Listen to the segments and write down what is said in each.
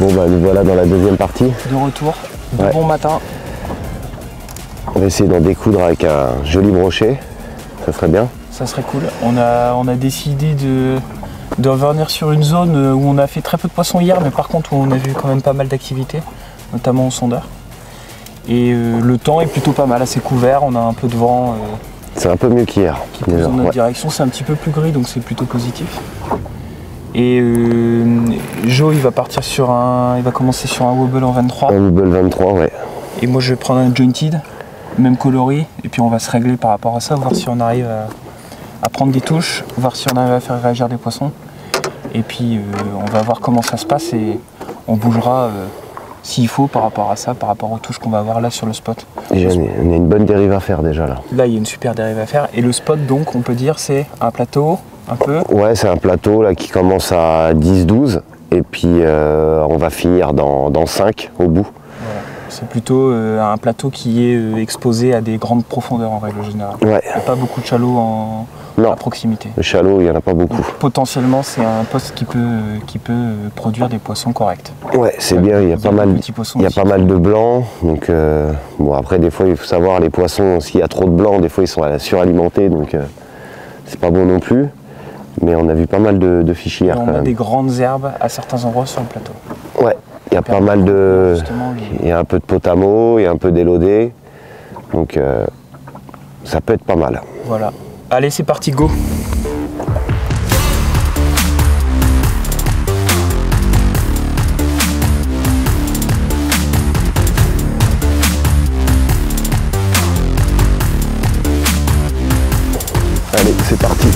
Bon bah nous voilà dans la deuxième partie. De retour, bon matin. On va essayer d'en découdre avec un joli brochet, ça serait bien. Ça serait cool. On a décidé de revenir sur une zone où on a fait très peu de poissons hier, mais par contre où on a vu quand même pas mal d'activités, notamment au sondeur. Et le temps est plutôt pas mal, assez couvert, on a un peu de vent. C'est un peu mieux qu'hier. Qui pousse dans notre direction, c'est un petit peu plus gris, donc c'est plutôt positif. Et Joe il va commencer sur un wobble en 23. Un wobble 23, ouais. Et moi je vais prendre un jointed, même coloris, et puis on va se régler par rapport à ça, voir si on arrive à prendre des touches, voir si on arrive à faire réagir des poissons. Et puis on va voir comment ça se passe et on bougera s'il faut par rapport à ça, par rapport aux touches qu'on va avoir là sur le spot. Et on a une bonne dérive à faire déjà là. Là il y a une super dérive à faire. Et le spot donc on peut dire c'est un plateau. Un peu. Ouais, c'est un plateau là qui commence à 10-12 et puis on va finir dans 5 au bout. Voilà. C'est plutôt un plateau qui est exposé à des grandes profondeurs en règle générale. Ouais. Il n'y a pas beaucoup de shallots à proximité. Le shallow, il n'y en a pas beaucoup. Donc, potentiellement, c'est un poste qui peut produire des poissons corrects. Ouais, c'est bien, il y a pas mal de blancs. Donc, bon, après, des fois, il faut savoir, les poissons, s'il y a trop de blancs, des fois, ils sont suralimentés, donc c'est pas bon non plus. Mais on a vu pas mal de fichiers. On a des grandes herbes à certains endroits sur le plateau. Ouais, il y a pas mal de... Il y a un peu de potamo, il y a un peu d'élodé. Donc ça peut être pas mal. Voilà. Allez, c'est parti, go! Allez, c'est parti!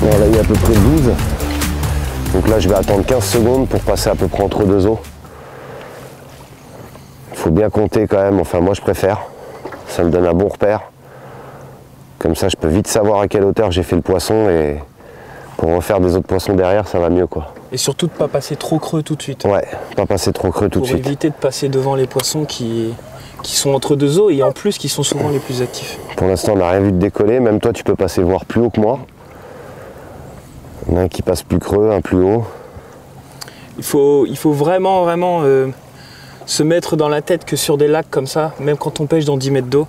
Voilà, il y a à peu près 12. Donc là, je vais attendre 15 secondes pour passer à peu près entre deux eaux. Il faut bien compter quand même, enfin moi je préfère. Ça me donne un bon repère. Comme ça, je peux vite savoir à quelle hauteur j'ai fait le poisson et pour refaire des autres poissons derrière, ça va mieux quoi. Et surtout de ne pas passer trop creux tout de suite. Ouais, pas passer trop creux tout de suite. Pour éviter de passer devant les poissons qui sont entre deux eaux et en plus qui sont souvent les plus actifs. Pour l'instant, on n'a rien vu de décoller. Même toi, tu peux passer voir plus haut que moi. Il y en a un qui passe plus creux, un plus haut. Il faut vraiment se mettre dans la tête que sur des lacs comme ça, même quand on pêche dans 10 mètres d'eau,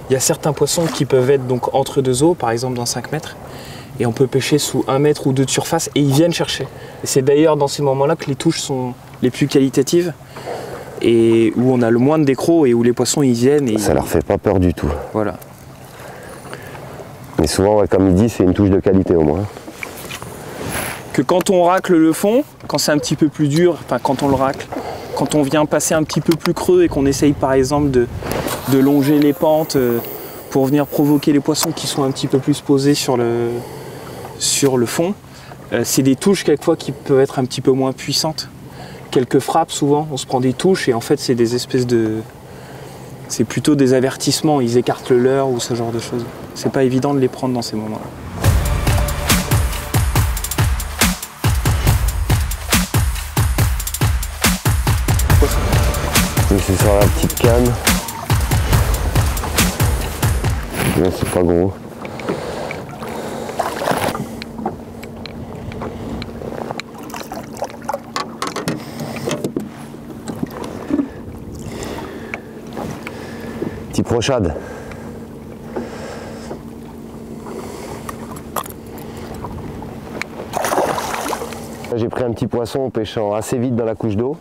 il y a certains poissons qui peuvent être donc entre deux eaux, par exemple dans 5 mètres, et on peut pêcher sous 1 mètre ou 2 de surface et ils viennent chercher. Et c'est d'ailleurs dans ces moments-là que les touches sont les plus qualitatives et où on a le moins de décros et où les poissons ils viennent. Et ça leur fait pas peur du tout. Voilà. Mais souvent, ouais, comme il dit, c'est une touche de qualité au moins. Que quand on racle le fond, quand c'est un petit peu plus dur, enfin quand on le racle, quand on vient passer un petit peu plus creux et qu'on essaye par exemple de longer les pentes pour venir provoquer les poissons qui sont un petit peu plus posés sur le fond, c'est des touches quelquefois qui peuvent être un petit peu moins puissantes. Quelques frappes souvent, on se prend des touches et en fait c'est des espèces de... C'est plutôt des avertissements, ils écartent le leurre ou ce genre de choses. C'est pas évident de les prendre dans ces moments-là. Je suis sur la petite canne. Là, c'est pas gros. Petit prochade. J'ai pris un petit poisson en pêchant assez vite dans la couche d'eau.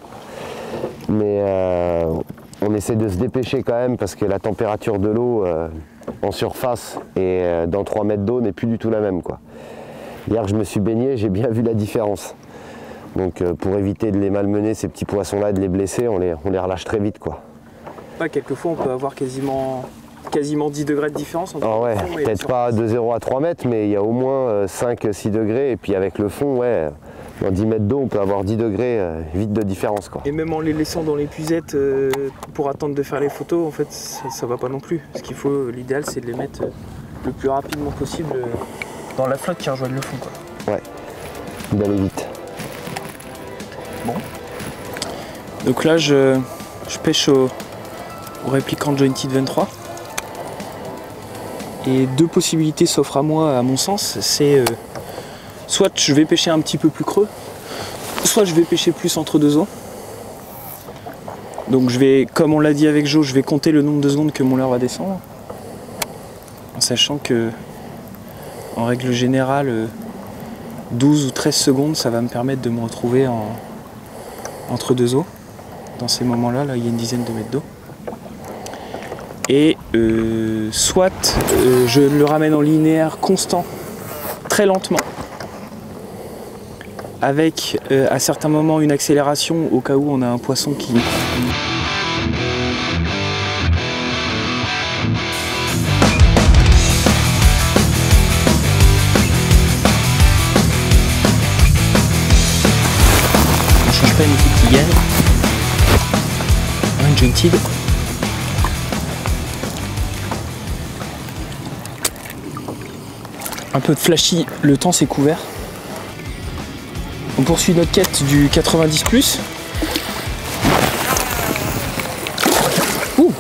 Mais on essaie de se dépêcher quand même parce que la température de l'eau en surface et dans 3 mètres d'eau n'est plus du tout la même, quoi. Hier je me suis baigné, j'ai bien vu la différence. Donc pour éviter de les malmener, ces petits poissons-là, de les blesser, on les relâche très vite, quoi. Ouais, quelquefois on peut avoir quasiment 10 degrés de différence entre ouais, le fond et peut-être pas de 0 à 3 mètres, mais il y a au moins 5-6 degrés. Et puis avec le fond, ouais, dans 10 mètres d'eau, on peut avoir 10 degrés vite de différence, quoi. Et même en les laissant dans l'épuisette pour attendre de faire les photos, en fait, ça va pas non plus. Ce qu'il faut, l'idéal, c'est de les mettre le plus rapidement possible dans la flotte qui rejoigne le fond, quoi. Ouais, d'aller vite. Bon. Donc là, je pêche au répliquant Jointed 23. Et deux possibilités s'offrent à moi, à mon sens, c'est soit je vais pêcher un petit peu plus creux, soit je vais pêcher plus entre deux eaux. Donc je vais, comme on l'a dit avec Joe, je vais compter le nombre de secondes que mon leurre va descendre. En sachant que, en règle générale, 12 ou 13 secondes, ça va me permettre de me retrouver entre deux eaux. Dans ces moments-là, là, il y a une dizaine de mètres d'eau. Et soit je le ramène en linéaire constant, très lentement, avec à certains moments une accélération au cas où on a un poisson qui... On change pas une équipe qui gagne. Un Jointed. Un peu de flashy, le temps s'est couvert. On poursuit notre quête du 90+. Ouh.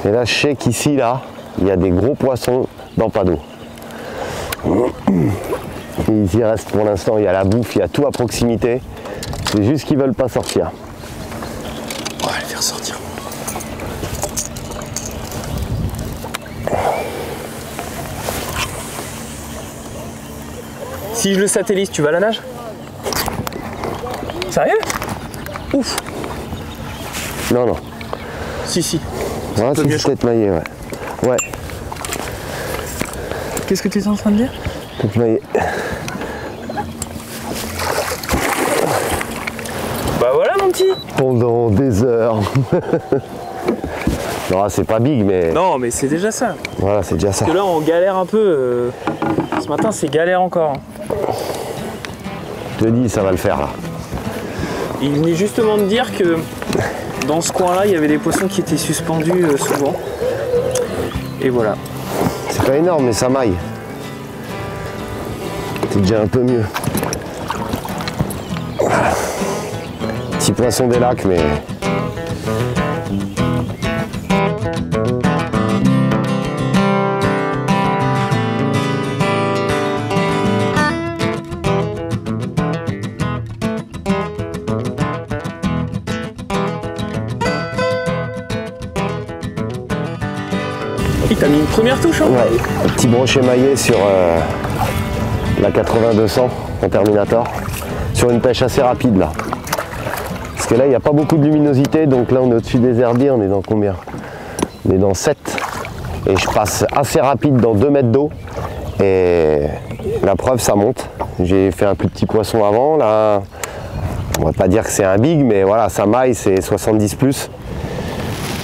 Et là, je sais qu'ici, là, il y a des gros poissons dans pas d'eau. Ils y restent pour l'instant, il y a la bouffe, il y a tout à proximité. C'est juste qu'ils veulent pas sortir. On va les faire sortir. Si je le satellise, tu vas à la nage? Sérieux? Ouf. Non, non. Si, si. Ouais, c'est peut-être maillé, ouais. Ouais. Qu'est-ce que tu es en train de dire? Peut-être maillé. Bah voilà mon petit. Pendant des heures. Non, c'est pas big, mais... Non, mais c'est déjà ça. Voilà, c'est déjà ça. Parce que là, on galère un peu. Ce matin, c'est galère encore. Je te dis, ça va le faire, là. Il venait justement de dire que dans ce coin-là, il y avait des poissons qui étaient suspendus souvent. Et voilà. C'est pas énorme, mais ça maille. C'est déjà un peu mieux. Voilà. Petit poisson des lacs, mais... Il t'a mis une première touche, hein? Ouais, un petit brochet maillé sur la 80-200 en Terminator, sur une pêche assez rapide là. Parce que là il n'y a pas beaucoup de luminosité, donc là on est au-dessus des herbiers, on est dans combien? On est dans 7. Et je passe assez rapide dans 2 mètres d'eau. Et la preuve, ça monte. J'ai fait un plus petit poisson avant, là on va pas dire que c'est un big, mais voilà, ça maille, c'est 70+.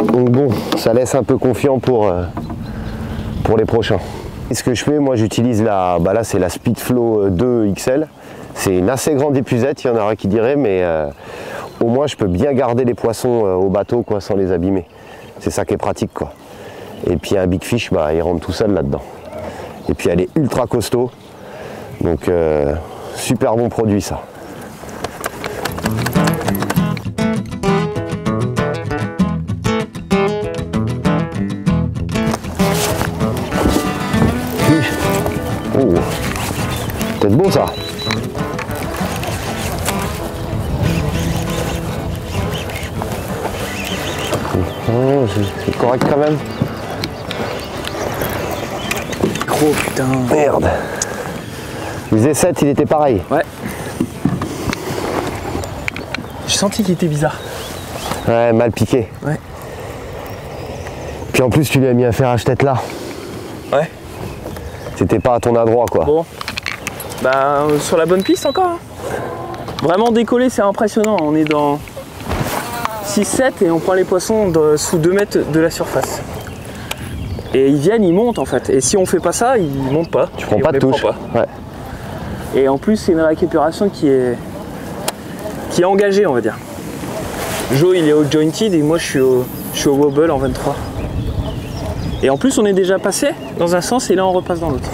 Donc bon, ça laisse un peu confiant pour les prochains. Et ce que je fais, moi j'utilise la, là c'est la Speedflow 2 XL. C'est une assez grande épuisette, il y en aura qui diraient, mais au moins je peux bien garder les poissons au bateau quoi, sans les abîmer. C'est ça qui est pratique quoi. Et puis un big fish, bah, il rentre tout seul là-dedans. Et puis elle est ultra costaud, donc super bon produit ça. Oh, peut-être beau ça. Oh, c'est correct quand même. Gros putain. Merde. Le Z7 il était pareil. Ouais. J'ai senti qu'il était bizarre. Ouais, mal piqué. Ouais. Puis en plus tu lui as mis un fer à tête là. Ouais. C'était pas à ton adroit quoi. Bon. Bah sur la bonne piste encore. Hein. Vraiment décoller, c'est impressionnant. On est dans 6-7 et on prend les poissons sous 2 mètres de la surface. Et ils viennent, ils montent en fait. Et si on fait pas ça, ils montent pas. Tu prends pas de touche. Ouais. Et en plus, c'est une récupération qui est engagée, on va dire. Joe, il est au Jointed et moi, je suis au Wobble en 23. Et en plus, on est déjà passé dans un sens et là, on repasse dans l'autre.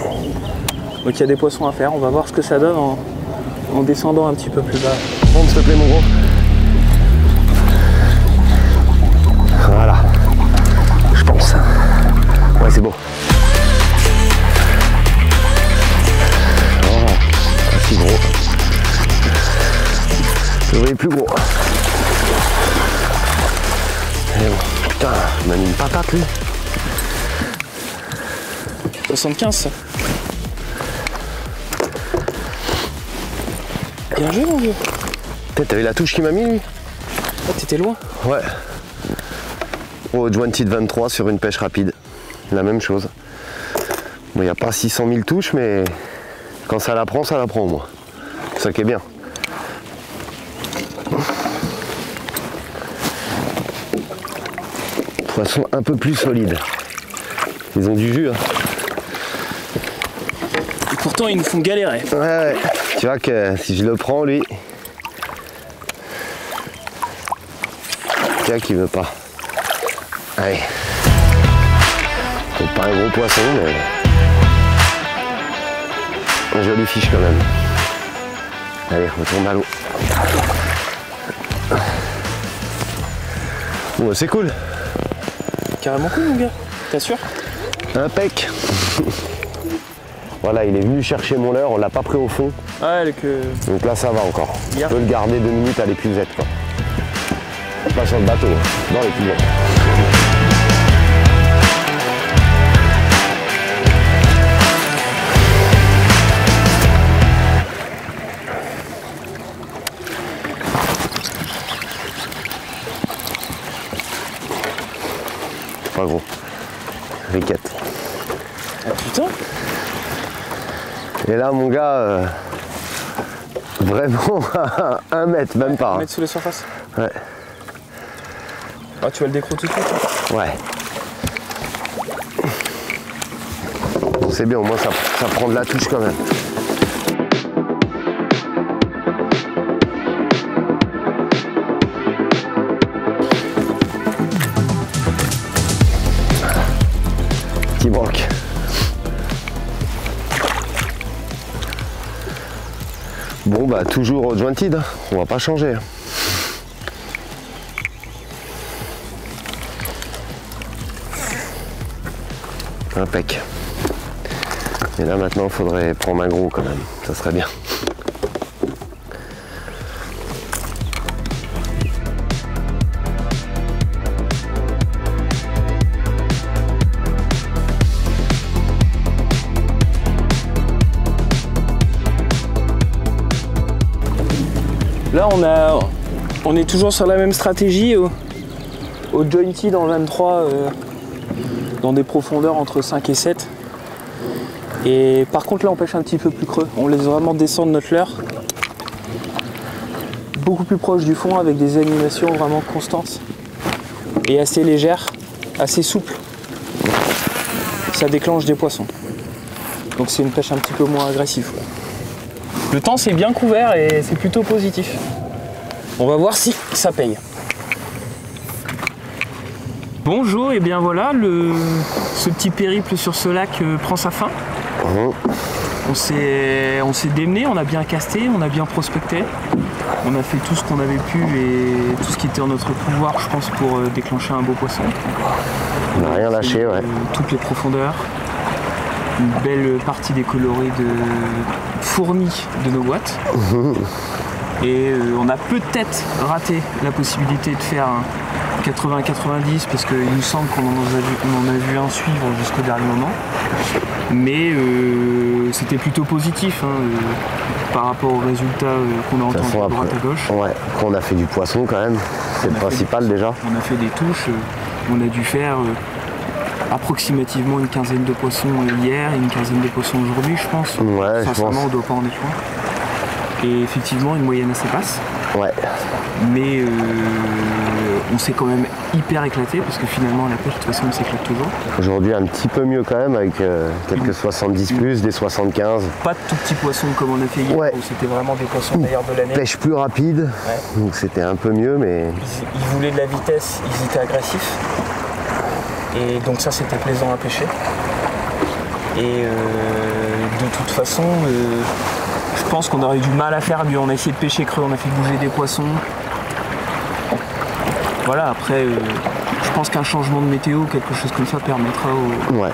Donc, il y a des poissons à faire. On va voir ce que ça donne en descendant un petit peu plus bas. Monte s'il te plaît mon gros. Voilà. Je pense. Ouais c'est beau. Oh, pas si gros. Je voulais plus gros. Et bon, putain, il m'a mis une patate lui. 75 ça. Bien joué mon vieux. T'as vu la touche qu'il m'a mis lui? Ah, t'étais loin. Ouais. Au Jointed 23 sur une pêche rapide. La même chose. Bon, il n'y a pas 600 000 touches, mais quand ça la prend au moins. C'est ça qui est bien. Poisson un peu plus solide. Ils ont du jus. Hein. Et pourtant ils nous font galérer. Ouais. Tu vois que si je le prends lui. Tu vois qu'il veut pas. Allez. C'est pas un gros poisson mais. Un joli fiche quand même. Allez, retourne à l'eau. Bon, c'est cool. Carrément cool mon gars, t'assures? Impec. Voilà, il est venu chercher mon leurre, on l'a pas pris au fond. Ouais, donc là ça va encore. Hier. On peut le garder 2 minutes à l'épuisette quoi. Pas sur le bateau, dans l'épuisette. Pas gros. Riquette. Ah putain. Et là mon gars, vraiment à 1 mètre, même pas. 1 mètre sous la surface. Ouais. Ah tu vas le décro tout de suite. Ouais. Bon, c'est bien, au moins ça prend de la touche quand même. Petit broc. Bon bah toujours au Jointed, hein. On va pas changer. Impec. Et là maintenant il faudrait prendre un gros quand même, ça serait bien. Là on est toujours sur la même stratégie au Jointed en 23 dans des profondeurs entre 5 et 7. Et par contre là on pêche un petit peu plus creux, on laisse vraiment descendre notre leurre beaucoup plus proche du fond avec des animations vraiment constantes et assez légères, assez souples. Ça déclenche des poissons. Donc c'est une pêche un petit peu moins agressive. Le temps c'est bien couvert et c'est plutôt positif. On va voir si ça paye. Bonjour, et bien voilà, ce petit périple sur ce lac prend sa fin. On s'est démené, on a bien casté, on a bien prospecté. On a fait tout ce qu'on avait pu et tout ce qui était en notre pouvoir, je pense, pour déclencher un beau poisson. On n'a rien lâché, ouais. Toutes les profondeurs. Une belle partie des colorés fournis de nos boîtes. Et on a peut-être raté la possibilité de faire un 80-90 parce qu'il nous semble qu'on en a vu un suivre jusqu'au dernier moment. Mais c'était plutôt positif hein, par rapport aux résultats qu'on a entendus à droite à gauche. Ouais, on a fait du poisson quand même, c'est le principal déjà. On a fait des touches, on a dû faire approximativement une quinzaine de poissons hier et une quinzaine de poissons aujourd'hui, je pense. Ouais, sincèrement, on ne doit pas en être loin. Et effectivement, une moyenne assez basse. Ouais. Mais on s'est quand même hyper éclaté parce que finalement, la pêche, de toute façon, on s'éclate toujours. Aujourd'hui, un petit peu mieux quand même avec quelques 70 plus, des 75. Pas de tout petits poissons comme on a fait hier, ouais. Où c'était vraiment des poissons d'ailleurs de l'année. Pêche plus rapide, ouais. Donc c'était un peu mieux, mais... Ils voulaient de la vitesse, ils étaient agressifs. Et donc ça, c'était plaisant à pêcher. Et de toute façon, je Je pense qu'on aurait eu du mal à faire mieux. On a essayé de pêcher creux, on a fait bouger des poissons. Voilà, après, je pense qu'un changement de météo, quelque chose comme ça, permettra aux... Ouais.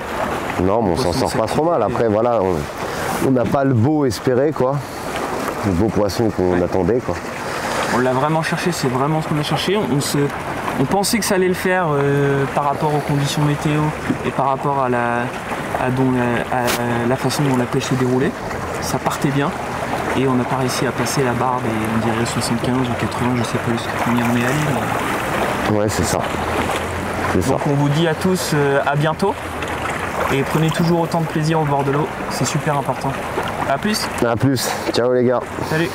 Non, mais on s'en sort pas trop mal. Après, voilà, on n'a pas le beau espéré, quoi. Le beau poisson qu'on attendait, quoi. On l'a vraiment cherché, c'est vraiment ce qu'on a cherché. On pensait que ça allait le faire par rapport aux conditions météo et par rapport à la façon dont la pêche se déroulait. Ça partait bien et on n'a pas réussi à passer la barre des, on dirait 75 ou 80, je sais pas combien on est allé. Mais... Ouais, c'est ça. Donc on vous dit à tous à bientôt et prenez toujours autant de plaisir au bord de l'eau, c'est super important. A plus. À plus. Ciao les gars. Salut.